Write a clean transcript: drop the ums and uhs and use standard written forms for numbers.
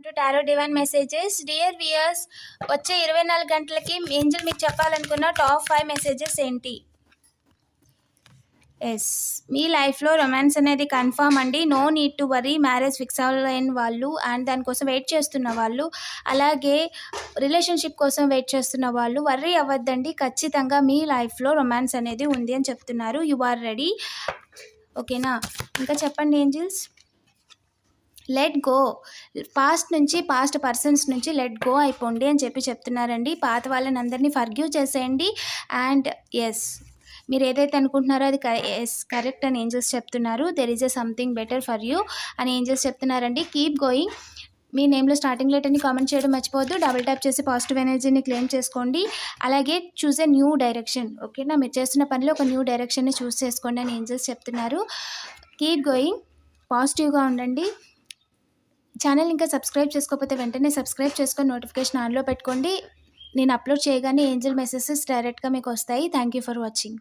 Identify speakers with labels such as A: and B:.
A: To tarot divine messages. Dear viewers, వచ్చే 24 గంటలకి angel మీకు చెప్పాలనుకున్న టాప్ 5 మెసేజెస్ ఏంటి? ఎస్, మీ లైఫ్లో రొమాన్స్ అనేది కన్ఫర్మ్ అండి. No need to worry. Marriage fix అవ్వలేని వాళ్ళు అండ్ దానికోసం వెయిట్ చేస్తున్న వాళ్ళు, అలాగే రిలేషన్షిప్ కోసం వెయిట్ చేస్తున్న వాళ్ళు వర్రీ అవ్వద్దండి. ఖచ్చితంగా మీ లైఫ్లో రొమాన్స్ అనేది ఉంది అని చెప్తున్నారు. You are ready. ఓకేనా? ఇంకా చెప్పండి angels. Let go. Past persons నుంచి లెట్ గో అయిపోండి అని చెప్తున్నారండి. పాత వాళ్ళని అందరినీ ఫర్గివ్ చేసేయండి. అండ్ ఎస్, మీరు ఏదైతే అనుకుంటున్నారో అది కరెక్ట్ అని ఏంజల్స్ చెప్తున్నారు. There is a something better for you అని ఏంజల్స్ చెప్తున్నారండి. Keep going. మీ నేమ్లో స్టార్టింగ్ లెటర్ని కామెంట్ చేయడం మర్చిపోవద్దు. డబుల్ ట్యాప్ చేసి పాజిటివ్ ఎనర్జీని క్లెయిమ్ చేసుకోండి. అలాగే చూస్ ఎ న్యూ డైరెక్షన్. ఓకేనా? మీరు చేస్తున్న పనిలో ఒక న్యూ డైరెక్షన్ని చూస్ చేసుకోండి అని ఏంజల్స్ చెప్తున్నారు. Keep going. పాజిటివ్గా ఉండండి. ఛానల్ ఇంకా సబ్స్క్రైబ్ చేసుకోకపోతే వెంటనే సబ్స్క్రైబ్ చేసుకొని నోటిఫికేషన్ ఆన్లో పెట్టుకోండి. నేను అప్లోడ్ చేయగానే ఏంజల్ మెసేజెస్ డైరెక్ట్గా మీకు వస్తాయి. Thank you for watching.